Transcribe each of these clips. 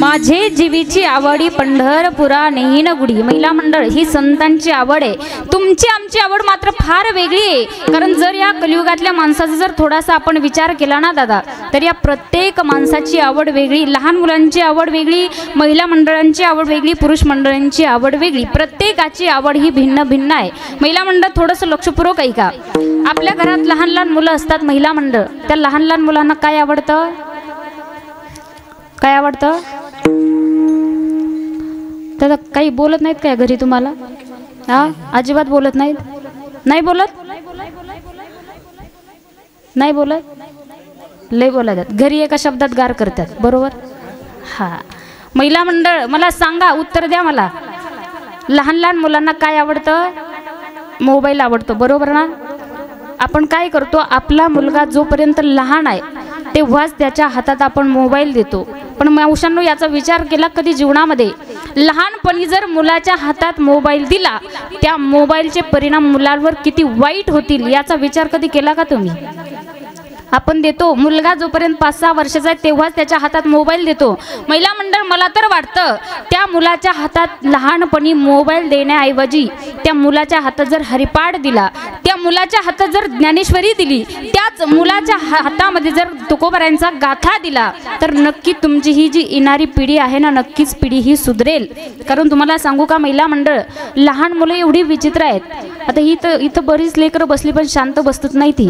माझे जीवीची आवडी पंढरपुरा नेहीन गुडी। महिला मंडळ ही संतांची आवड आहे, तुमची आमची आवड मात्र फार वेगळी आहे। कारण जर या कलियुगातल्या माणसाचा जर थोडासा आपण विचार केला ना दादा, तर या प्रत्येक माणसाची आवड वेगळी, लहान मुलांची आवड वेगळी, महिला मंडळांची आवड वेगळी, पुरुष मंडळांची आवड वेगळी, प्रत्येकाची आवड ही भिन्न भिन्न आहे। महिला मंडळ थोडंसं लक्षपूर्वक ऐका। आपल्या घरात लहान लहान मुलं असतात महिला मंडळ, त्या लहान लहान मुलांना काय आवडतं, काय आवडतं? तर काही बोलत नाहीत काय घरी तुम्हाला? हा, अजिबात बोलत नाहीत, नाही बोलत, नाही बोलत, लय बोलतात घरी, एका शब्दात गार करतात, बरोबर? हा, महिला मंडळ मला सांगा, उत्तर द्या मला। लहान लहान मुलांना काय आवडतं? मोबाईल आवडतो, बरोबर ना? आपण काय करतो, आपला मुलगा जोपर्यंत लहान आहे तेव्हाच त्याच्या हातात आपण मोबाईल देतो। पण मावशांनो, याचा विचार केला कधी जीवनामध्ये? लहानपणी जर मुलाच्या हातात मोबाईल दिला, त्या मोबाईलचे परिणाम मुलांवर किती वाईट होतील याचा विचार कधी केला का तुम्ही? आपण देतो, मुलगा जोपर्यंत 5-6 वर्षाचा आहे तेव्हाच त्याच्या हातात मोबाईल देतो। महिला मंडळ मला तर वाटतं त्या मुलाच्या हातात लहानपणी मोबाईल देण्याऐवजी त्या मुलाच्या हातात जर हरिपाठ दिला, त्या मुलाच्या हातात जर ज्ञानेश्वरी दिली, त्याच मुलाच्या हातामध्ये जर तुकोबारायांचा गाथा दिला, तर नक्की तुमची ही जी येणारी पिढी आहे ना, नक्कीच पिढी ही सुधरेल। कारण तुम्हाला सांगू का महिला मंडळ, लहान मुलं एवढी विचित्र आहेत। आता इथं बरीच लेकरं बसली पण शांत बसत नाही, ती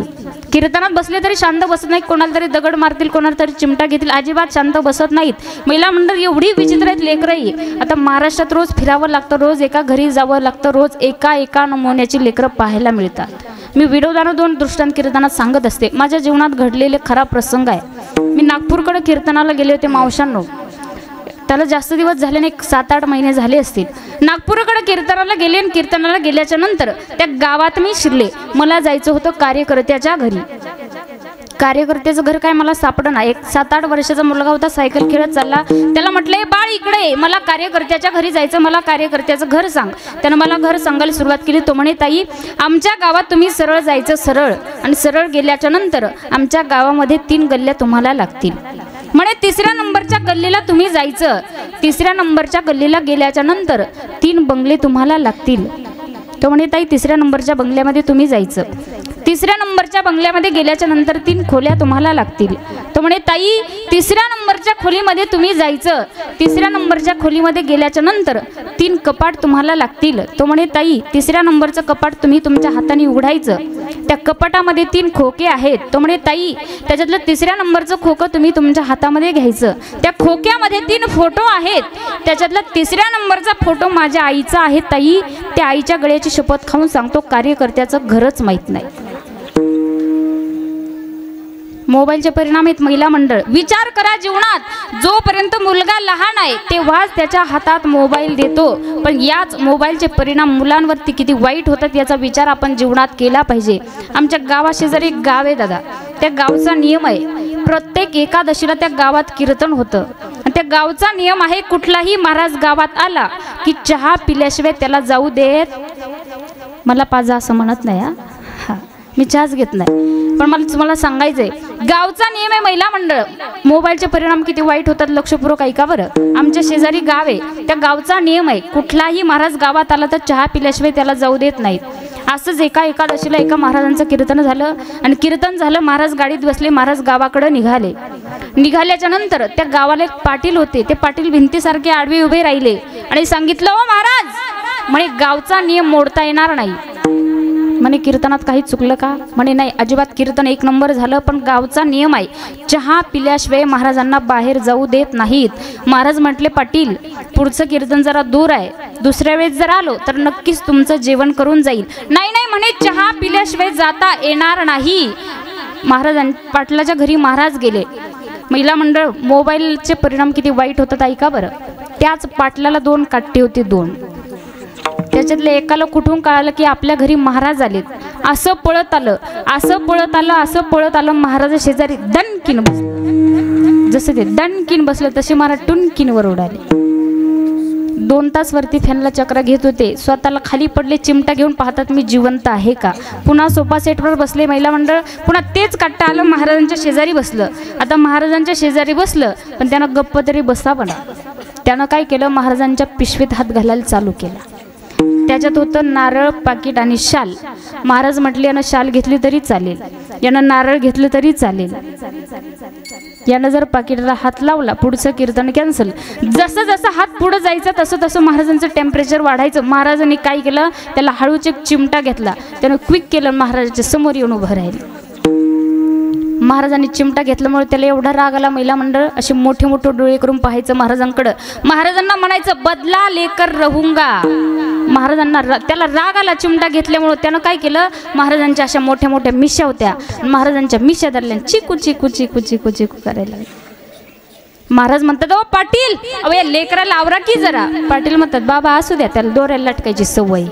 कीर्तनात बसले तरी शांत बसत नाहीत, कोणाला तरी दगड मारतील, कोणाला तरी चिमटा घेतील, अजिबात शांत बसत नाहीत। महिला मंडळ एवढी विचित्र आहेत लेकरंही। आता महाराष्ट्रात रोज फिरावं लागतं, रोज एका घरी जावं लागतं, रोज एका नमुन्याची लेकरं पाहायला मिळतात। मी विनोदानं 2 दृष्टांत कीर्तनात सांगत असते, माझ्या जीवनात घडलेले खरा प्रसंग आहे। मी नागपूरकडे कीर्तनाला गेले होते मावशांनो, त्याला जास्त दिवस झाले नाही, 7-8 महिने झाले असतील। नागपूरकडे कीर्तनाला गेले आणि कीर्तनाला गेल्याच्या नंतर त्या गावात मी शिरले। मला जायचं होतं कार्यकर्त्याच्या घरी। कार्यकर्त्याचं घर काय मला सापडं नाही। एक 7-8 वर्षाचा मुलगा होता, सायकल खेळत चालला। त्याला म्हटलंय, बाळ इकडे, मला कार्यकर्त्याच्या घरी जायचं, मला कार्यकर्त्याचं घर सांग। त्यानं मला घर सांगायला सुरुवात केली। तो म्हणे, ताई आमच्या गावात तुम्ही सरळ जायचं, सरळ, आणि सरळ गेल्याच्या नंतर आमच्या गावामध्ये 3 गल्ल्या तुम्हाला लागतील म्हणे। 3ऱ्या नंबरच्या गल्लीला तुम्ही जायचं, 3ऱ्या नंबरच्या गल्लीला गेल्याच्या नंतर 3 बंगले तुम्हाला लागतील। तो म्हणे, ताई 3ऱ्या नंबरच्या बंगल्यामध्ये तुम्ही जायचं, 3ऱ्या नंबरच्या बंगल्यामध्ये गेल्याच्या नंतर 3 खोल्या तुम्हाला लागतील। तो म्हणे, ताई 3ऱ्या नंबरच्या खोलीमध्ये तुम्ही जायचं, 3ऱ्या नंबरच्या खोलीमध्ये गेल्याच्या नंतर 3 कपाट तुम्हाला लागतील। तो म्हणे, ताई 3ऱ्या नंबरचं कपाट तुम्ही तुमच्या हाताने उघडायचं, त्या कपाटामध्ये 3 खोके आहेत। तो म्हणे, ताई त्याच्यातलं 3ऱ्या नंबरचं खोकं तुम्ही तुमच्या हातामध्ये घ्यायचं, त्या खोक्यामध्ये 3 फोटो आहेत, त्याच्यातला 3ऱ्या नंबरचा फोटो माझ्या आईचा आहे। ताई त्या आईच्या गळ्याची शपथ खाऊन सांगतो, कार्यकर्त्याचं घरच माहीत नाही। मोबाईलचे परिणाम आहेत महिला मंडळ। विचार करा, जीवनात जोपर्यंत मुलगा लहान आहे तेव्हाच त्याच्या हातात मोबाईल देतो, पण याच मोबाईलचे परिणाम मुलांवरती किती वाईट होतात याचा विचार आपण जीवनात केला पाहिजे। आमच्या गावाशेजारी एक गाव आहे दादा, त्या गावचा नियम आहे, प्रत्येक एकादशीला त्या गावात कीर्तन होतं। त्या गावचा नियम आहे, कुठलाही महाराज गावात आला की चहा पिल्याशिवाय त्याला जाऊ देत, मला पाजा असं म्हणत नाही, हा मी चहाच घेत नाही, पण मला तुम्हाला सांगायचंय गावचा नियम आहे महिला मंडळ। मोबाईलचे परिणाम किती वाईट होतात लक्षपूर्वक ऐका बरं। आमच्या शेजारी गाव आहे, त्या गावचा नियम आहे, कुठलाही महाराज गावात आला तर चहा पिल्याशिवाय त्याला जाऊ देत नाहीत। असंच एका एकादशीला एका महाराजांचं कीर्तन झालं, आणि कीर्तन झालं, महाराज गाडीत बसले, महाराज गावाकडे निघाले। निघाल्याच्या नंतर त्या गावाला एक पाटील होते, ते पाटील भिंतीसारखे आडवे उभे राहिले आणि सांगितलं, ओ महाराज म्हणे गावचा नियम मोडता येणार नाही। म्हणे कीर्तनात काही चुकलं का? म्हणे नाही, अजिबात कीर्तन 1 नंबर झालं, पण गावचा नियम आहे, चहा पिल्याशिवाय महाराजांना बाहेर जाऊ देत नाहीत। महाराज म्हटले, पाटील पुढचं कीर्तन जरा दूर आहे, दुसऱ्या वेळेस जर आलो तर नक्कीच तुमचं जेवण करून जाईल। नाही नाही म्हणे, चहा पिल्याशिवाय जाता येणार नाही। पाटलाच्या घरी महाराज गेले। महिला मंडळ, मोबाईलचे परिणाम किती वाईट होतात ऐका बरं। त्याच पाटलाला 2 काठी होती, 2, त्याच्यातले एकाला कुठून कळालं की आपल्या घरी महाराज आलेत, असं पळत आलं, असं पळत आलं, असं पळत आलं, महाराज शेजारी दणकीन बसलं। जसं ते दणकीन बसलं तसे महाराज टुनकीनवर उडाले। 2 तास वरती फॅनला चक्रा घेत होते, स्वतःला खाली पडले, चिमटा घेऊन पाहतात मी जिवंत आहे का। पुन्हा सोफा सेटवर बसले महिला मंडळ, पुन्हा तेच काट्टा आलं, महाराजांच्या शेजारी बसलं। आता महाराजांच्या शेजारी बसलं, पण त्यांना गप्प तरी बसावं ना। त्यानं काय केलं, महाराजांच्या पिशवीत हात घालायला चालू केला. त्याच्यात होतं नारळ, पाकिट आणि शाल. महाराज म्हटले यानं शाल घेतली तरी चालेल, यानं नारळ घेतलं तरी चालेल. यानं जर पाकिटला हात लावला पुढचं कीर्तन कॅन्सल. जसं जसं हात पुढं जायचं तसं तसं महाराजांचं टेम्परेचर वाढायचं. महाराजांनी काय केलं, त्याला हळूच एक चिमटा घेतला, त्यानं क्विक केलं, महाराजाच्या समोर येऊन उभं राहिलं. महाराजांनी चिमटा घेतल्यामुळे त्याला एवढा राग आला, महिला मंडळ असे मोठे मोठे डोळे करून पाहायचं महाराजांकडं. महाराजांना म्हणायचं बदला लेकर रहूंगा. महाराजांना त्याला राग आला चिमटा घेतल्यामुळे. त्यानं काय केलं, महाराजांच्या अशा मोठ्या मोठ्या मिशा होत्या, महाराजांच्या मिशा धरल्या, चिकू चिकू चिकू चिकू चिकू करायला. महाराज म्हणतात ओ पाटील, अहो या लेकराला आवरा की जरा. पाटील म्हणतात बाबा असू द्या, त्याला दोऱ्याला लटकायची सवय.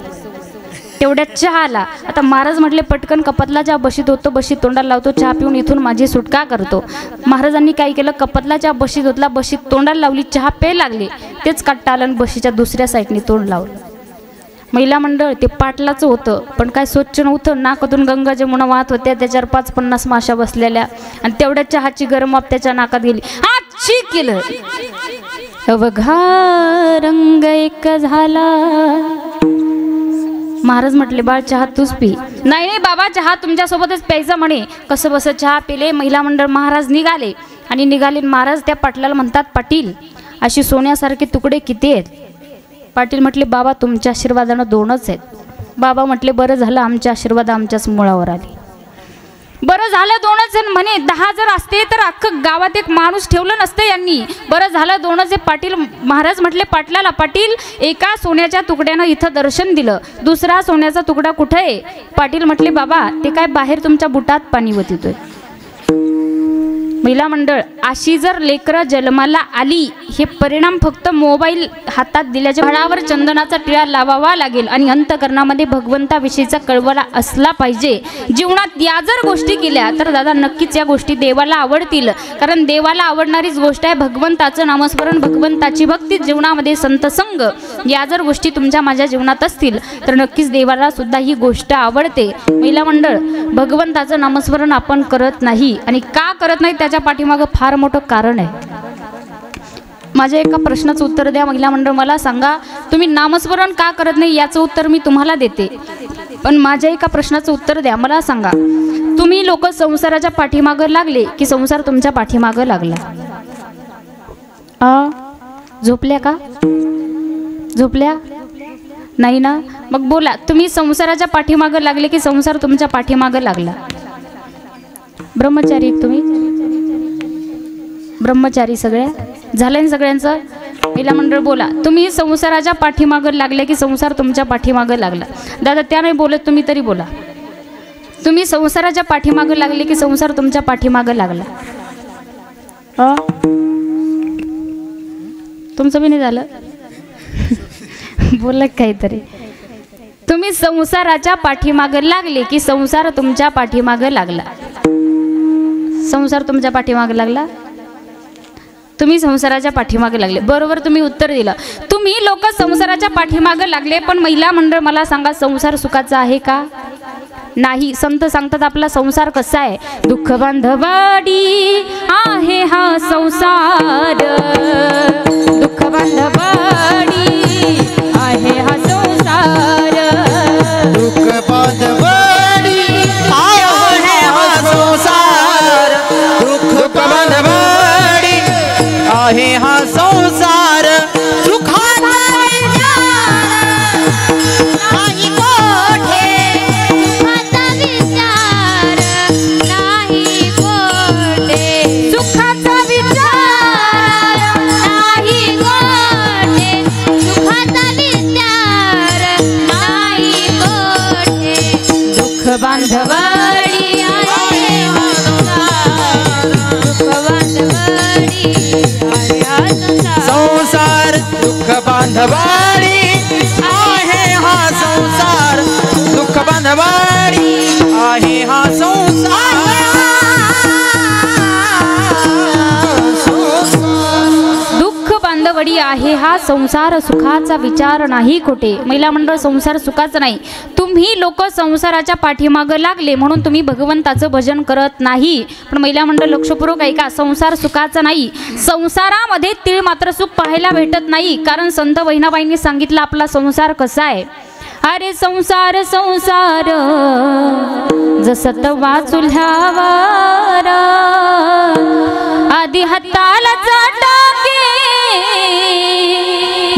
तेवढ्यात चहा आला. आता महाराज म्हटले पटकन कपातला चहा बशीत होतो, बशीत तोंडाला लावतो, चहा पिऊन इथून माझी सुटका करतो. महाराजांनी काय केलं, कपातला चहा बशीत होतला, बशीत तोंडाला लावली, चहा पे लागले. तेच कट्टा आलं बशीच्या दुसऱ्या साईडने तोंड लावलं. महिला मंडळ ते पाटलाचं होतं, पण काय स्वच्छ नव्हतं. नाकातून गंगा जमुना वाहत होत्या, त्याच्यावर 5-50 माशा बसलेल्या, आणि तेवढ्या चहाची गरम आप त्याच्या नाकात गेली. आच्छी केलं. अवघा रंग एक झाला. महाराज म्हटले बाळ चहा तूच पी. नाही नाही बाबा चहा तुमच्यासोबतच प्यायचा म्हणे. कसं बस चहा पिले. महिला मंडळ महाराज निघाले आणि निघाले. महाराज त्या पाटलाला म्हणतात पाटील अशी सोन्यासारखे तुकडे किती आहेत. पाटील म्हटले बाबा तुमच्या आशीर्वादानं 2च आहेत. बाबा म्हटले बरं झालं आमचे आशीर्वाद आमच्याच मुळावर आले. बरं झालं 2च जण म्हणे. 10 जर असते तर अख्खं गावात एक माणूस ठेवलं नसतं यांनी. बरं झालं 2च. पाटील महाराज म्हटले पाटलाला पाटील एका सोन्याच्या तुकड्यानं इथं दर्शन दिलं, दुसरा सोन्याचा तुकडा कुठं आहे. पाटील म्हटले बाबा ते काय बाहेर तुमच्या बुटात पाणी वतितोय. महिला मंडळ अशी जर लेकरं जन्माला आली हे परिणाम फक्त मोबाईल हातात दिल्याच्या फळावर चंदनाचा टिळा लावावा लागेल आणि अंतकरणामध्ये भगवंताविषयीचा कळवळा असला पाहिजे. जीवनात या जर गोष्टी केल्या तर दादा नक्कीच या गोष्टी देवाला आवडतील. कारण देवाला आवडणारीच गोष्ट आहे भगवंताचं नामस्मरण, भगवंताची भक्ती, जीवनामध्ये संतसंग. या जर गोष्टी तुमच्या माझ्या जीवनात असतील तर नक्कीच देवाला सुद्धा ही गोष्ट आवडते. महिला मंडळ भगवंताचं नामस्मरण आपण करत नाही आणि का करत नाही त्याच्या पाठीमागं फार मोठं कारण आहे. माझ्या एका प्रश्नाचं उत्तर द्या महिला मंडळ. मला सांगा तुम्ही नामस्मरण का करत नाही याचं उत्तर मी तुम्हाला देते, पण माझ्या एका प्रश्नाचं उत्तर द्या. मला सांगा तुम्ही लोक संसाराच्या पाठीमागं लागले की संसार तुमच्या पाठीमागं लागला. झोपल्या का? झोपल्या नाही ना. मग बोला तुम्ही संसाराच्या पाठीमागं लागले की संसार तुमच्या पाठीमागं लागला. ब्रह्मचारी तुम्ही ब्रह्मचारी सगळ्या झालं सगळ्यांचं. महिला मंडळ बोला तुम्ही संसाराच्या पाठीमागं लागले की संसार तुमच्या पाठीमागं लागला. दादा त्या नाही बोलत तुम्ही तरी बोला. तुम्ही संसाराच्या पाठीमागं लागले की संसार तुमच्या पाठीमागं लागला. तुमचं बी नाही झालं बोला काहीतरी. तुम्ही संसाराच्या पाठीमागं लागले की संसार तुमच्या पाठीमागं लागला. संसार तुमच्या पाठीमागं लागला. तुम्ही संसाराच्या पाठीमागे लागले. बरोबर तुम्ही उत्तर दिलं. तुम्ही लोक संसाराच्या पाठीमागे लागले, पण महिला मंडळ मला सांगा संसार सुखाचा आहे का? नाही. संत सांगतात आपला संसार कसा आहे. दुःख बांधवाडी आहे हा संसार, दुःख बांधवाडी आहे हा संसार, दुःख बांधवाडी आहे हा संसार, दुःख बांधवाडी आहे हा संसार. सुखाचा नाही कोठे, सुखाचा विचार नाही कोठे, सुखाचा विचार नाही कोठे, सुखाचा विचार नाही कोठे, दुःख बांधवाडी आहे हा संसार, दुःख बांधवाडी आहे हा संसार, दुःख बांधवाडी आहे हा संसार, दुःख बांधवाडी आहे हा संसार. दुःख वडी आहे हा संसार सुखाचा विचार नाही खोटे. महिला मंडळ संसार सुखाचा नाही. तुम्ही लोक संसाराच्या पाठीमागं लागले म्हणून तुम्ही भगवंताचं भजन करत नाही. पण महिला मंडळ लक्षपूर्वक ऐका, संसार सुखाचा नाही. संसारामध्ये तीळ मात्र सुख पाहायला भेटत नाही. कारण संत बहिणाबाईंनी सांगितलं आपला संसार कसा आहे. अरे संसार संसार जसं तवा चुल्ह्यावर आधी हाताला चाटके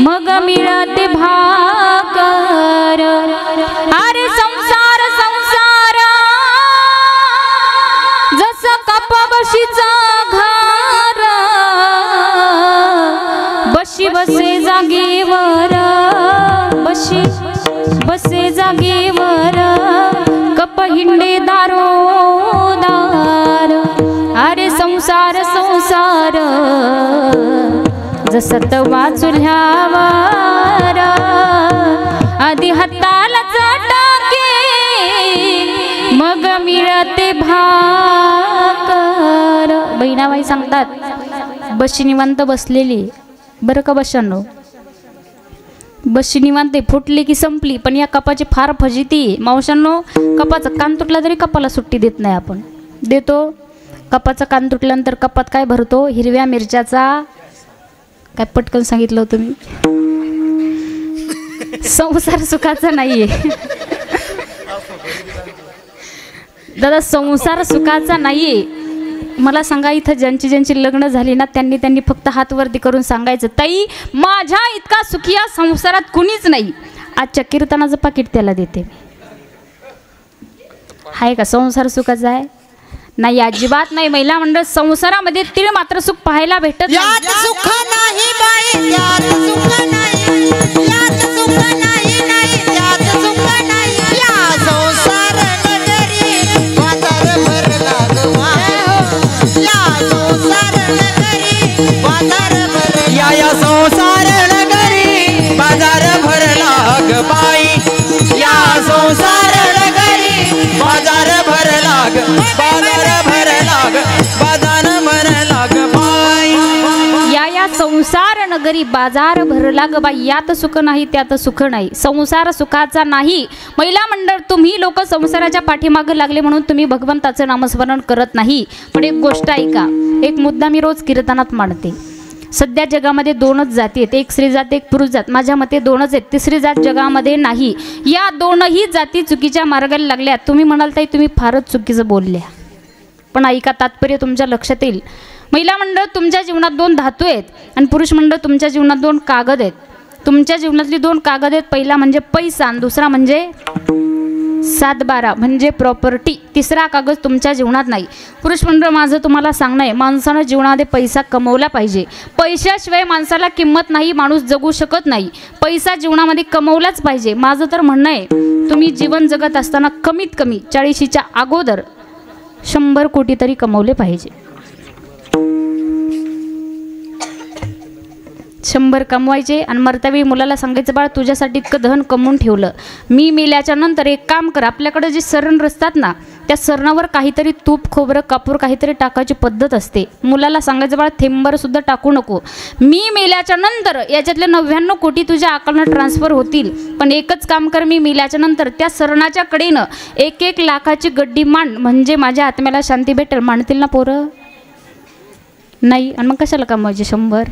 मग मिळते भाकर. अरे संसार संसार जसं कपा बशीचा घर बशी बसे जागेवर बशी बसे जागेवर कप हिंडे दारोदार. अरे संसार संसार जसं तवा चुल्ह्यावर आधी हाताला चाटके मग मिळते भाकर. बहिणाबाई सांगतात बशी निवांत बसलेली बरं का बशांनो. बशी निवांते फुटली की संपली. पण या कपाची फार फजिती मावशांनो. कपाचा कान तुटला तरी कपाला सुट्टी देत नाही. आपण देतो. कपाचा कान तुटल्यानंतर कपात काय भरतो? हिरव्या मिरच्याचा. काय पटकन सांगितलं होतं मी. संसार सुखाचा नाहीये दादा, संसार सुखाचा नाहीये. मला सांगा इथं ज्यांची ज्यांची लग्न झाली ना त्यांनी फक्त हात वरती करून सांगायचं ताई माझ्या इतका सुखी या संसारात कुणीच नाही. आजच्या कीर्तनाचं पाकिट त्याला देते. आहे का संसार सुखाचा आहे? नाही, अजिबात नाही. महिला मंडळ संसारामध्ये तीळ मात्र सुख पाहायला भेटत नाही. सुख नाही बाई, यात सुख नाही, यात सुख नाही, नाही यात सुख नाही. या संसार नगरी बाजार भरला गवा. या संसार नगरी बाजार भरला. या संसार नगरी बाजार भरला ग बाई. या संसार नगरी बाजार भरला ग, बाजार भरला ग, बाजार भरला ग बाई. या संसार नगरी बाजार भरला ग बाई. यात सुख नाही त्यात सुख नाही. संसार सुखाचा नाही. महिला मंडळ तुम्ही लोक संसाराच्या पाठीमागे लागले म्हणून तुम्ही भगवंताचं नामस्मरण करत नाही. पण एक गोष्ट ऐका, एक मुद्दा मी रोज कीर्तनात मांडते. सध्या जगामध्ये दोनच जाती आहेत, एक स्त्री जात एक पुरुष जात. माझ्या मते दोनच आहेत, तिसरी जात जगामध्ये नाही. या दोनही जाती चुकीच्या मार्गाला लागल्या. तुम्ही म्हणाल ताई तुम्ही फारच चुकीचं बोलल्या. पण ऐका, तात्पर्य तुमच्या लक्षात येईल. महिला मंडळ तुमच्या जीवनात दोन धातू आहेत आणि पुरुष मंडळ तुमच्या जीवनात दोन कागद आहेत. तुमच्या जीवनातली दोन कागद आहेत. पहिला म्हणजे पैसा आणि दुसरा म्हणजे 7/12 म्हणजे प्रॉपर्टी. तिसरा कागद तुमच्या जीवनात नाही. पुरुष मंडळ माझं तुम्हाला सांगणं आहे, माणसानं जीवनामध्ये पैसा कमवला पाहिजे. पैशाशिवाय माणसाला किंमत नाही, माणूस जगू शकत नाही. पैसा जीवनामध्ये कमवलाच पाहिजे. माझं तर म्हणणं आहे तुम्ही जीवन जगत असताना कमीत कमी 40च्या अगोदर 100 कोटी तरी कमवले पाहिजे. 100 कमवायचे आणि मरतावेळी मुलाला सांगायचं बाळ तुझ्यासाठी इतकं धन कमवून ठेवलं. मी मेल्याच्या नंतर एक काम कर, आपल्याकडे जे सरण रचतात ना त्या सरणावर काहीतरी तूप खोबरं कापूर काहीतरी टाकायची पद्धत असते. मुलाला सांगायचं बाळ थेंबर सुद्धा टाकू नको. मी मेल्याच्या नंतर याच्यातले 99 कोटी तुझ्या अकाउंटला ट्रान्सफर होतील. पण एकच काम कर, मी मेल्याच्या नंतर त्या सरणाच्या कडेनं 1-1 लाखाची गड्डी मांड म्हणजे माझ्या आत्म्याला शांती भेटेल. मांडतील ना पोरं? नाही. आणि मग कशाला कमवायचे 100?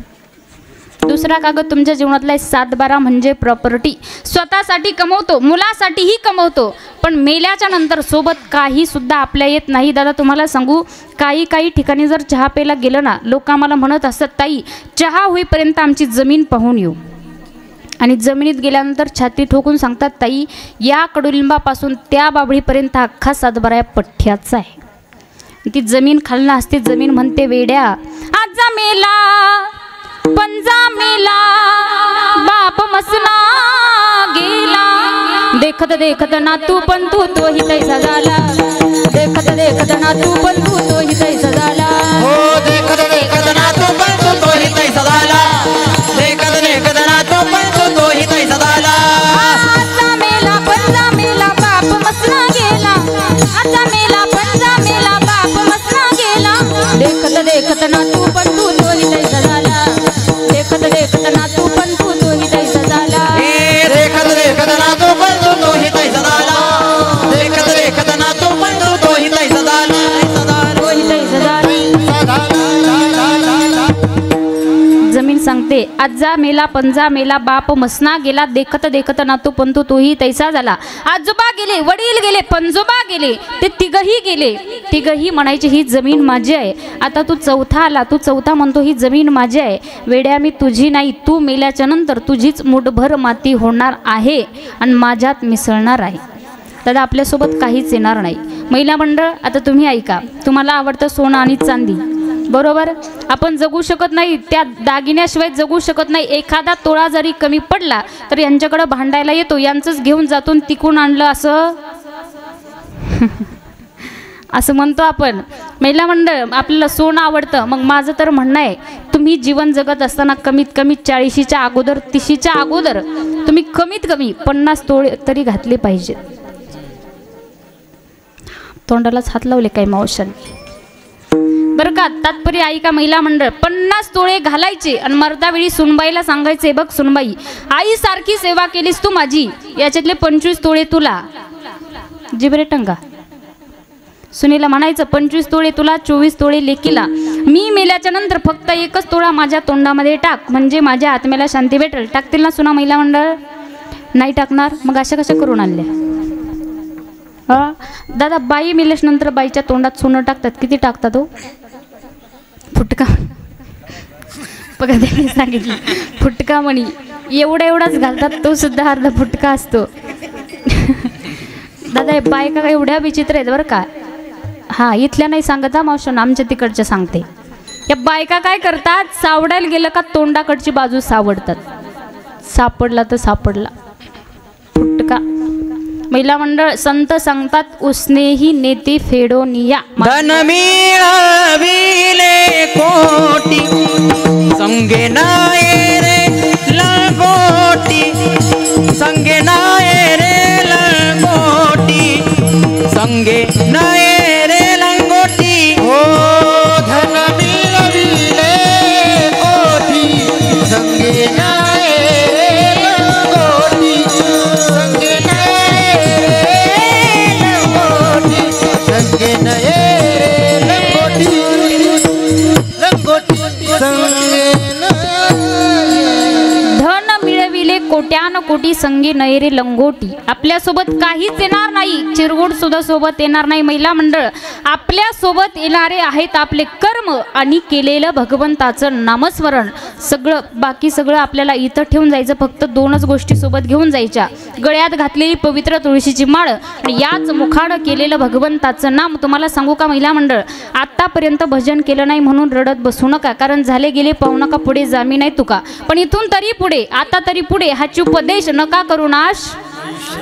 दुसरा कागद तुमच्या जीवनातला 7/12 म्हणजे प्रॉपर्टी. स्वतःसाठी कमवतो, मुलासाठीही कमवतो, पण मेल्याच्या नंतर सोबत काही सुद्धा आपल्या येत नाही. दादा तुम्हाला सांगू, काही ठिकाणी जर चहा प्यायला गेलं ना, लोक आम्हाला म्हणत असतात ताई चहा होईपर्यंत आमची जमीन पाहून येऊ. आणि जमिनीत गेल्यानंतर छाती ठोकून सांगतात ताई या कडुलिंबापासून त्या बाबळीपर्यंत अख्खा 7/12 पठ्ठ्याचा आहे. ती जमीन खालना असते. जमीन म्हणते वेड्या आजा मेला पंजा मेला बाप मसना गेला. देखत देखत ना तू पण तोही तैसा झाला. देखत देखत ना तू पण तोही तैसा झाला. हो देखत देखत ना तू पण तोही तैसा झाला. देखत देखत ना तू पण तोही तैसा झाला. आजा मेला पंजा मेला बाप मसना गेला. आजा मेला पंजा मेला बाप मसना गेला. देखत देखत ना तू पण तोही तैसा झाला. देखत देखत सांगते, आजा मेला पंजा मेला बाप मसना गेला, देखत देखत नातू पंतू तोही तैसा झाला. आजोबा गेले, वडील गेले, पंजोबा गेले, ते तिघही गेले. तिघही म्हणायचे ही जमीन माझी आहे. आता तू चौथा आला, तू चौथा म्हणतो ही जमीन माझी आहे. वेड्या मी तुझी नाही, तू मेल्याच्या नंतर तुझीच मुठभर माती होणार आहे आणि माझ्यात मिसळणार आहे. दादा आपल्यासोबत काहीच येणार नाही. महिला मंडळ आता तुम्ही ऐका, तुम्हाला आवडतं सोनं आणि चांदी, बरोबर? आपण जगू शकत नाही, त्या दागिन्याशिवाय जगू शकत नाही. एखादा तोळा जरी कमी पडला तर यांच्याकडं भांडायला येतो, यांचंच घेऊन जातून तिकून आणलं असं असं म्हणतो आपण. महिला मंडळ आपल्याला सोनं आवडतं. मग माझं तर म्हणणं आहे, तुम्ही जीवन जगत असताना कमीत कमी 40च्या अगोदर 30च्या अगोदर तुम्ही कमीत कमी 50 तोळे तरी घातले पाहिजेत. तोंडालाच हात लावले काय मावशांनी, बरं का? तात्पर्य ऐका महिला मंडळ, 50 तोळे घालायचे आणि मर्दावेळी सुनबाईला सांगायचे, बघ सुनबाई, आई सारखी सेवा केलीस तू माझी, याच्यातले 25 तोळे तुला. जिबरे टंगा सुनीला म्हणायचं, 25 तोळे तुला, 24 तोळे लेकीला. मी मेल्याच्या नंतर फक्त 1च तोळा माझ्या तोंडामध्ये टाक, म्हणजे माझ्या आत्म्याला शांती भेटेल. टाकतील ना सुना महिला मंडळ? नाही टाकणार? मग अशा कशा करून आणल्या? दादा बाई मेल्याच्या नंतर बाईच्या तोंडात सोनं टाकतात. किती टाकतात हो? फुटका. बघा त्यांनी सांगितलं फुटका म्हणी, एवढाच घालतात, तो सुद्धा अर्धा फुटका असतो. दादा हे बायका एवढ्या विचित्र आहेत बरं का. हां इथल्या नाही सांगत हा मावशन, आमच्या तिकडच्या सांगते. या बायका काय करतात, सावडायला गेलं का तोंडाकडची बाजू सावडतात. सापडला तर सापडला फुटका. महिला मंडळ संत सांगतात, उसनेही नेते फेडोनिया. धन मिळविले कोटी, संगे नाये रे लंगोटी, संगे नाये रे लंगोटी, संगे नाये रे लंगोटी. हो धन मिळविले कोटी, संगे नाये लंगोटी, संगे नाये लंगोटी, संगे नाये लंगोटी, लंगोटी संगे धन मिळविले कोट्यान कोटी, संगे नयरे लंगोटी. आपल्यासोबत काहीच येणार नाही, चिरगुड सुद्धा सोबत येणार नाही. महिला मंडळ आपल्या सोबत येणारे आहेत आपले कर्म आणि केलेलं भगवंताचं नामस्मरण. सगळं बाकी सगळं आपल्याला इथं ठेवून जायचं, फक्त 2च गोष्टी सोबत घेऊन जायच्या. गळ्यात घातलेली पवित्र तुळशीची माळ आणि याच मुखानं केलेलं भगवंताचं नाम. तुम्हाला सांगू का महिला मंडळ, आतापर्यंत भजन केलं नाही म्हणून रडत बसू नका, कारण झाले गेले पाहू नका, पुढे जामी नाही तुका. पण इथून तरी पुढे, आता तरी पुढे हाची उपदेश नका करू नाश,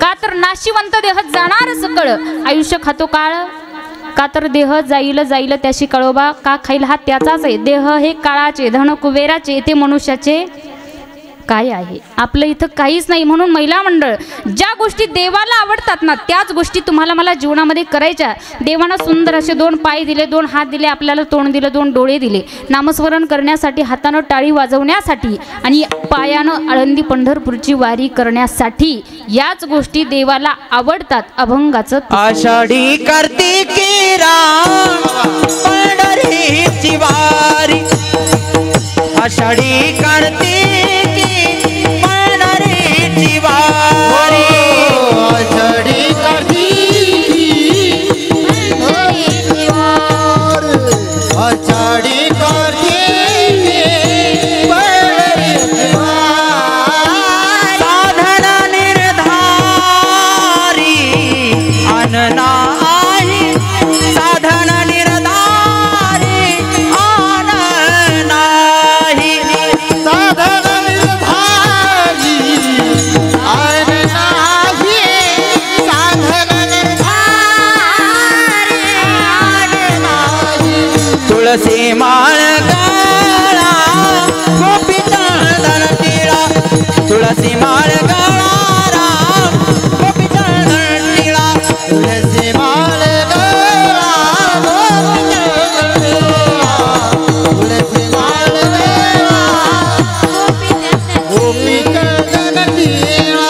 का तर नाशिवंत देह जाणार सकळ, आयुष्य खातो काळ, का तर देह जाईल जाईल त्याशी कळोबा, का खाईल हा त्याचाच आहे. देह हे काळाचे, धन कुबेराचे, ते मनुष्याचे काय आहे. आपलं इथं काहीच नाही. म्हणून महिला मंडळ ज्या गोष्टी देवाला आवडतात ना, त्याच गोष्टी तुम्हाला मला जीवनामध्ये करायच्या. देवानं सुंदर असे 2 पाय दिले, 2 हात दिले, आपल्याला तोंड दिलं, 2 डोळे दिले, नामस्मरण करण्यासाठी, हातानं टाळी वाजवण्यासाठी आणि पायानं आळंदी पंढरपूरची वारी करण्यासाठी. याच गोष्टी देवाला आवडतात. अभंगाचं आषाढी कार्तिकी राम पंढरीची वारी, आषाढी कार्तिकी पंढरीची वारी. आषाढी कार्तिकी पंढरीची वारी, आषाढी कार्तिकी पंढरीची वारी. साधन निर्धारी अन नाही, साधन निर्धारी अन नाही, साधन निर्धारी आन नाही, साधन निर्धारी आन नाही. तुळसी माळ गळा गोपी चंदन टिळा, तुळसी माळ गळा राम गोपी चंदन टिळा. तुळसी माळ गळा गोपी चंदन टिळा, तुळसी माळ गळा गोपी चंदन टिळा.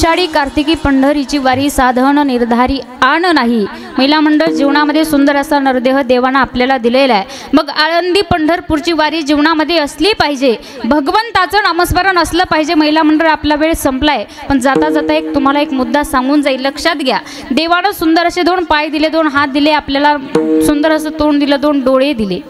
आषाढी कार्तिकी पंढरीची वारी साधन निर्धारी आण नाही. महिला मंडळ जीवनामध्ये सुंदर असा नरदेह देवानं आपल्याला दिलेला आहे. मग आळंदी पंढरपूरची वारी जीवनामध्ये असली पाहिजे. भगवंताचं नामस्मरण असलं पाहिजे. महिला मंडळ आपला वेळ संपलाय, पण जाता जाता तुम्हाला एक मुद्दा सांगून जाईल, लक्षात घ्या. देवानं सुंदर असे 2 पाय दिले, 2 हात दिले, आपल्याला सुंदर असं तोंड दिलं, 2 डोळे दिले.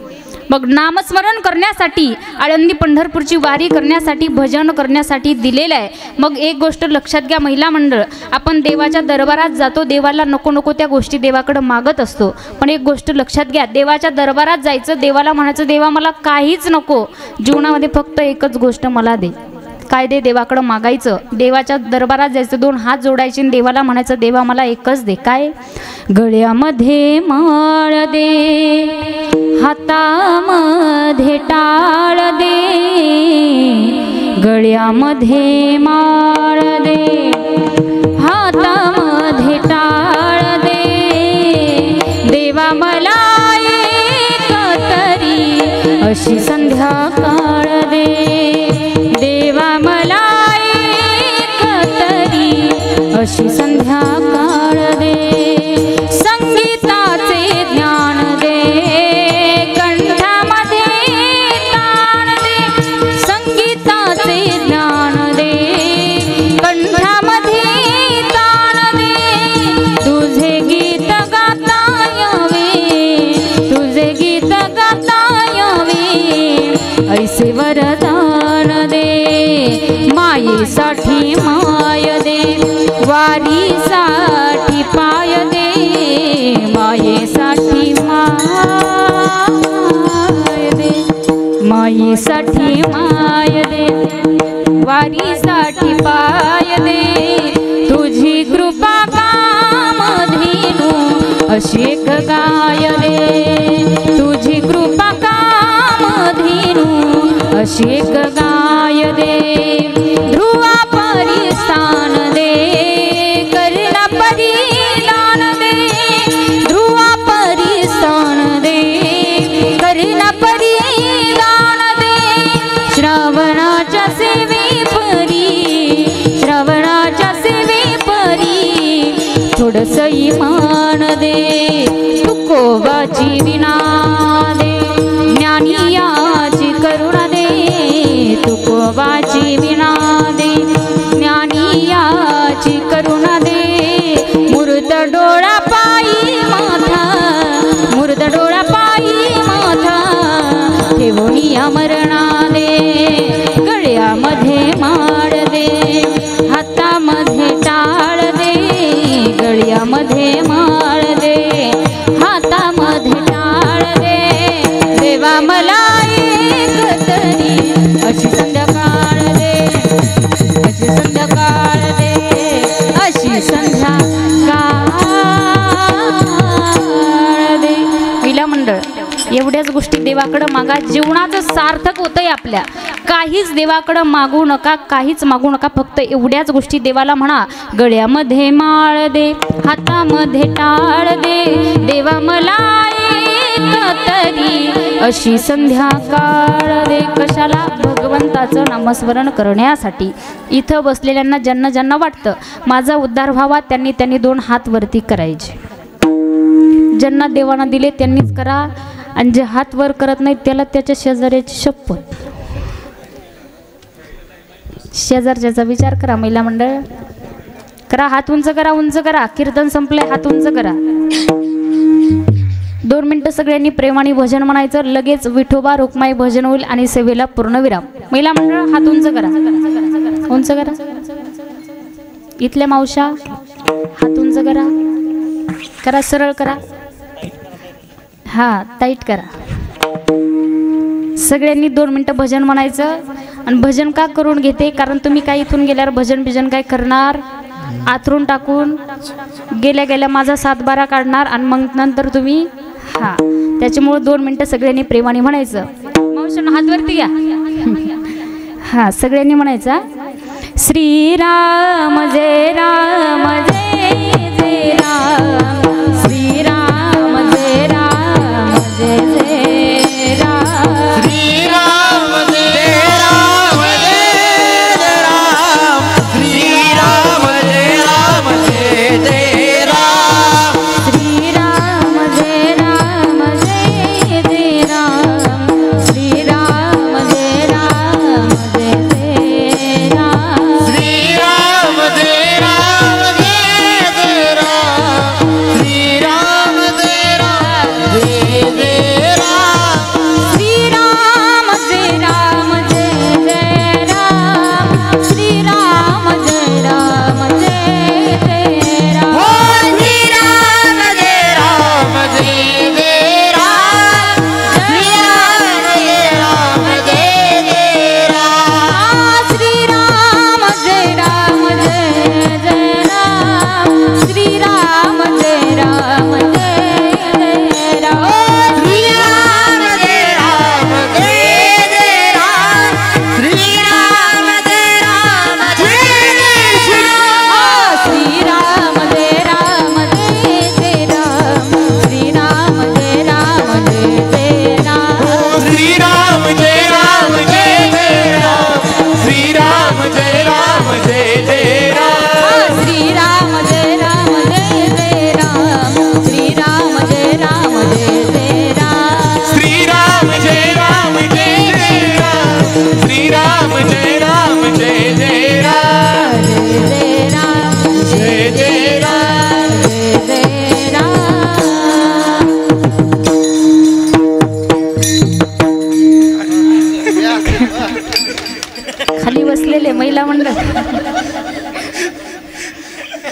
मग नामस्मरण करण्यासाठी, आळंदी पंढरपूरची वारी करण्यासाठी, भजन करण्यासाठी दिलेलं आहे. मग एक गोष्ट लक्षात घ्या महिला मंडळ, आपण देवाच्या दरबारात जातो, देवाला नको नको त्या गोष्टी देवाकडे मागत असतो. पण एक गोष्ट लक्षात घ्या, देवाच्या दरबारात जायचं, देवाला म्हणायचं देवा मला काहीच नको, जीवनामध्ये फक्त एकच गोष्ट मला दे. काय दे? देवाकडं मागायचं. देवाच्या दरबारात जायचं, 2 हात जोडायचे आणि देवाला म्हणायचं देवा मला एकच दे. काय? गळ्यामध्ये माळ दे, हातामध्ये टाळ दे, गळ्यामध्ये माळ दे, हातामध्ये टाळ दे, देवा मला एक तरी अशी संध्याकाळ दे, देवा मला एक तरी अशी संध्याकाळ दे, संगीताचे ज्ञान दे, कंठामध्ये ताण दे, संगीताचे ज्ञान दे, कंठामध्ये ताण दे, तुझे गीत गाता यावे, तुझे गीत गाता यावे, ऐसे वरदान दे, मायेसाठी माय दे, वारीसाठी पाय दे, मायेसाठी माय दे, मायेसाठी माय दे, वारीसाठी पाय दे, तुझी कृपा कामधेनु अशी एक गाय दे, तुझी कृपा कामधेनु अशी एक गाय दे, ध्रुवा परिस्थान दे, करुणा परिदान दे, ध्रुवा परिस्थान दे, करुणा परिदान दे, श्रावणाच्या सेवे परी, श्रावणाच्या सेवे परी थोडस इमान दे, तुकोबाची विना दे, ज्ञानियाची करुणा दे, तुकोबाची विना दे, ज्ञानियाची करुणा दे, मूर्त डोळा पायी माथा, मूर्त डोळा पायी माथा, ठेवणी अमरणा दे, गळ्यामध्ये माळ दे, हातामध्ये टाळ दे, गळ्यामध्ये माळ दे, हातामध्ये टाळ दे, देवा मला एक तरी अशी संध्याकाळ दे, अशी संध्याकाळ दे, अशी संध्याकाळ दे. महिला मंडळ एवढ्याच गोष्टी देवाकडं मागा, जीवनाचं सार्थक होतंय आपल्या. काहीच देवाकडं मागू नका, काहीच मागू नका, फक्त एवढ्याच गोष्टी देवाला म्हणा, गळ्यामध्ये माळ दे, हातामध्ये टाळ दे, देवा मला एक तरी अशी संध्याकाळ दे. कशाला? भगवंताचं नामस्मरण करण्यासाठी. इथं बसलेल्यांना ज्यांना ज्यांना वाटतं माझा उद्धार व्हावा त्यांनी 2 हात वरती करायचे. ज्यांना देवाना दिले त्यांनीच करा, आणि जे हात वर करत नाहीत त्याला त्याच्या शेजाऱ्याची शपथ. शेजारच्याचा विचार करा महिला मंडळ, करा, हात उंच करा, उंच करा. कीर्तन संपलंय, हात उंच करा. 2 मिनिटं सगळ्यांनी प्रेमाने भजन म्हणायचं, लगेच विठोबा रुक्माई भजन होईल आणि सेवेला पूर्णविराम. महिला मंडळ हात उंच करा, उंच करा. इथल्या मावशा हात उंच करा, करा, सरळ करा, हा टाईट करा. सगळ्यांनी 2 मिनिटं भजन म्हणायचं. आणि भजन का करून घेते? कारण तुम्ही काय इथून गेल्यावर भजन काय करणार? आथरून टाकून गेल्या गेल्या माझा 7-12 काढणार आणि मग नंतर तुम्ही त्याच्यामुळे 2 मिनिटं सगळ्यांनी प्रेमाने म्हणायचं. मावशांना हात वरती घ्या. सगळ्यांनी म्हणायचा, श्रीराम जय राम जय जय राम, श्रीराम जय राम जय जय राम, श्रीराम जय राम जय राम, श्रीराम महिला मंडळ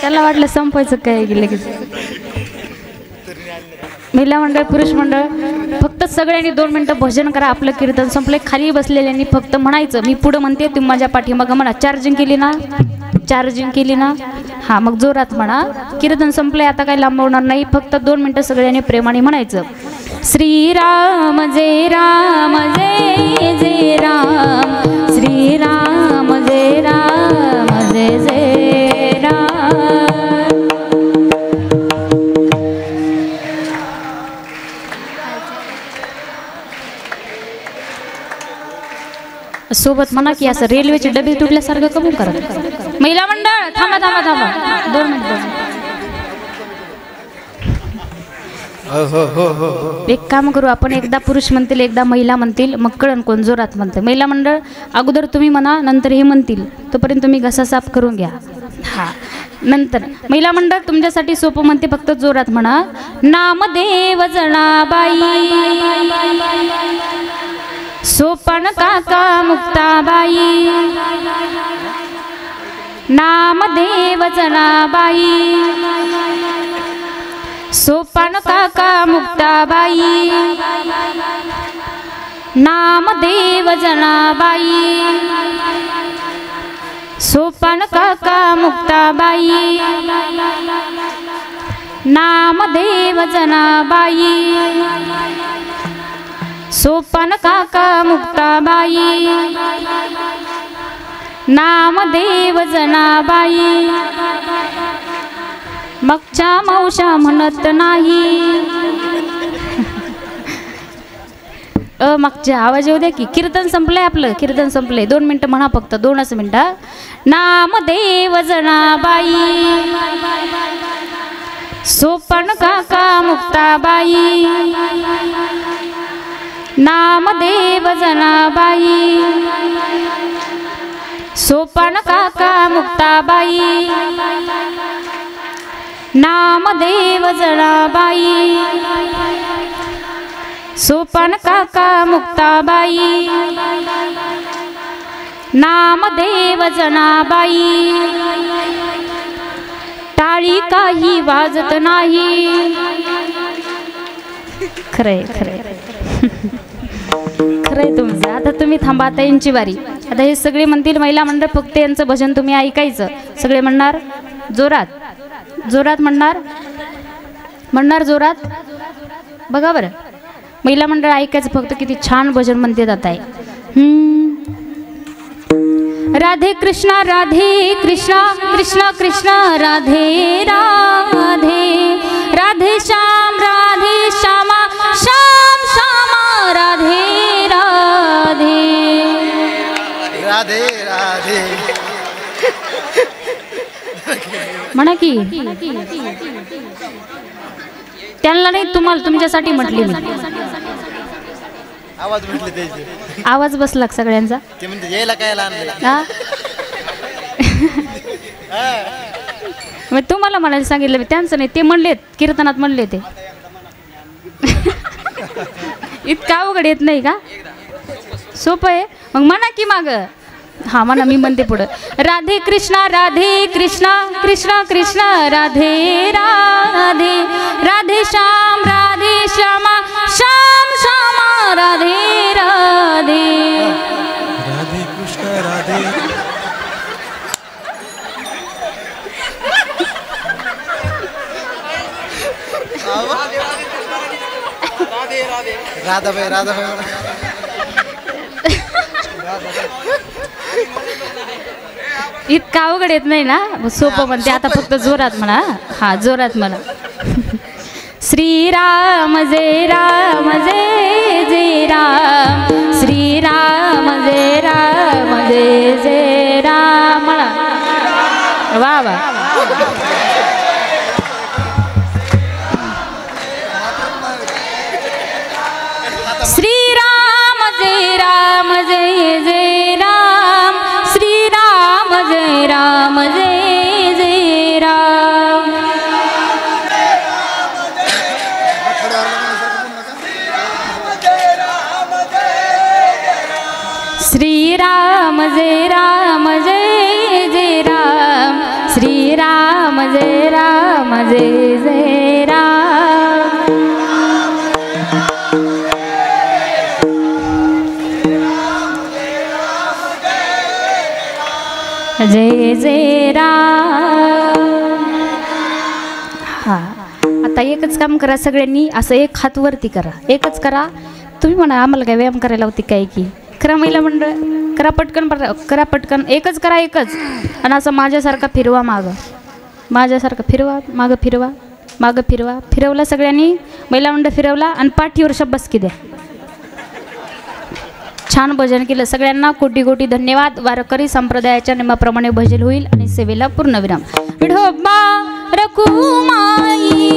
त्याला वाटलं संपायचं काय लगेच. महिला मंडळ पुरुष मंडळ फक्त सगळ्यांनी 2 मिनिटं भजन करा. आपलं कीर्तन संपले. खाली बसलेल्यांनी फक्त म्हणायचं, मी पुढं म्हणते तुम्ही माझ्या पाठीमागं म्हणा. चार्जिंग केली ना, चार्जिंग केली ना, हा मग जोरात म्हणा. कीर्तन संपले, आता काही लांबवणार नाही. फक्त 2 मिनिटं सगळ्यांनी प्रेमाने म्हणायचं, श्रीराम जय राम जय जय राम, श्रीराम जय राम जय जय राम. सोबत म्हणा की असं रेल्वेचे डबे तुटल्यासारखं कमी करा. महिला मंडळ थांबा थांबा थांबा 2 मिनिटं. एक काम करू आपण, एकदा पुरुष म्हणतील एकदा महिला म्हणतील, मग कळण कोण जोरात म्हणते. महिला मंडळ अगोदर तुम्ही म्हणा, नंतर हे म्हणतील, तोपर्यंत तुम्ही घसा साफ करून घ्या. हा नंतर महिला मंडळ तुमच्यासाठी सोपं म्हणते, फक्त जोरात म्हणा. नामदेव जनाबाई, सोपान काका मुक्ताबाई, नामदेव जनाबाई, सोपान काका मुक्ताबाई, नामदेव जनाबाई, सोपान काका मुक्ताबाई, नामदेव जनाबाई, सोपान काका मुक्ताबाई, नामदेव जनाबाई. मागच्या मावशा म्हणत नाही, मागच्या आवाज येऊ द्या की. कीर्तन संपलंय आपलं, कीर्तन संपलंय. 2 मिनिटं म्हणा, फक्त 2च मिनिटं. नामदेव जनाबाई, सोपान काका मुक्ताबाई, नामदेव जनाबाई, सोपान काका मुक्ताबाई, नामदेव जनाबाई, सोपान काका मुक्ताबाई, नामदेव जनाबाई. टाळी काही वाजत नाही. खरंय खरंय खरंय तुमचं. आता तुम्ही थांबा, आता यांची बारी. आता हे सगळे म्हणतील महिला मंडळ, फक्त यांचं भजन तुम्ही ऐकायचं. सगळे म्हणणार जोरात, जोरात म्हणणार, म्हणणार जोरात. बघा बरं, महिला मंडळ ऐकायचं फक्त. किती छान भजन म्हणते जात आहे. राधे कृष्णा राधे कृष्णा कृष्ण कृष्ण राधे राधे, राधे श्याम श्यामा श्याम श्यामा, राधे राधे राधे राधे म्हणा की. त्यांना नाही, तुम्हाला, तुमच्यासाठी म्हटली मी. आवाज म्हटले त्याचे, आवाज बसला सगळ्यांचा. ते म्हणते यायला काय लहान हा मग तुम्हाला म्हणायला सांगितलं मी, त्यांचं नाही. ते म्हणलेत, कीर्तनात म्हणले ते. इतका अवघड येत नाही का? सोपं आहे. मग म्हणा की माग. हा म्हणा, मी म्हणते पुढं. राधे कृष्णा कृष्ण कृष्ण राधे राधे, राधे श्यामा श्याम श्यामा, राधे राधे. राधे कृष्ण राधे. राधाबाई राधाबाई इतका अवघड येत नाही ना, सोपं म्हणते. आता फक्त जोरात म्हणा. हा जोरात म्हणा. श्रीराम जय राम जय जय राम, श्रीराम जय राम जय जय राम म्हणा. वा वा. श्रीराम जय राम जय जय राम, श्रीराम जय राम जय जय राम. श्रीराम जय राम जय जय जय राम. हा आता एकच काम करा सगळ्यांनी, असं एक हात वरती करा, एकच करा. तुम्ही म्हणा आम्हाला काय व्यायाम करायला होती काय की, करा महिला मंडळ, करा पटकन, करा पटकन, एकच करा एकच. आणि असं माझ्यासारखा फिरवा मागं, माझ्यासारखं फिरवा मागं, फिरवा मागं, फिरवा. फिरवला सगळ्यांनी, महिला मंडळ फिरवला आणि पाठीवर शब्बसकी द्या. छान भजन केलं. सगळ्यांना कोटी कोटी धन्यवाद. वारकरी संप्रदायाच्या नियमाप्रमाणे भजन होईल आणि सेवेला पूर्णविराम. विठोबा रखुमाई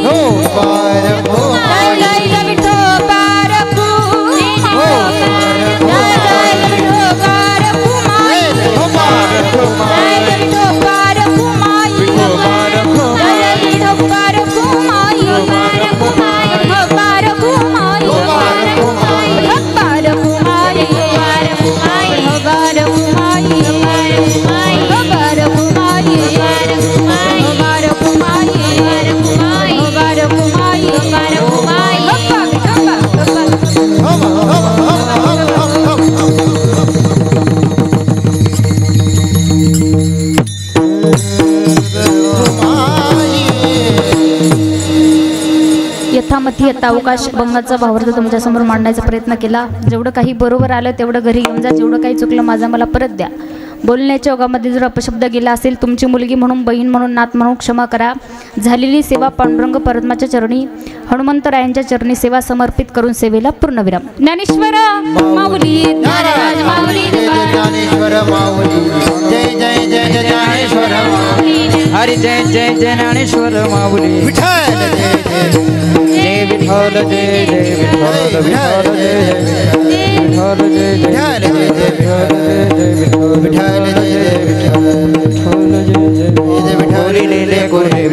यथामथी यथा अवकाश भंगाचा भावार्थ तुमच्यासमोर मांडण्याचा प्रयत्न केला. जेवढं काही बरोबर आलं तेवढं घरी घेऊन जा. जेवढं काही चुकलं माझा मला परत द्या. बोलण्याच्या ओघामध्ये जर अपशब्द गेला असेल, तुमची मुलगी म्हणून, बहीण म्हणून, नात म्हणून क्षमा करा. झालेली सेवा पांडुरंग परमाच्या चरणी, हनुमंतरायांच्या चरणी सेवा समर्पित करून सेवेला पूर्णविराम. ज्ञानेश्वर माऊली, ज्ञानराज माऊली, ज्ञानेश्वर माऊली. जय जय जय जय ज्ञानेश्वर माऊली. हरी जय जय जय ज्ञानेश्वर माऊली. विठ्ठल जय जय विठ्ठल, जय जय विठ्ठल, विठ्ठल जय जय विठ्ठल, जय जय विठ्ठल, विठ्ठल जय जय विठ्ठल, विठ्ठल जय जय विठ्ठल, विठ्ठल जय जय विठ्ठल.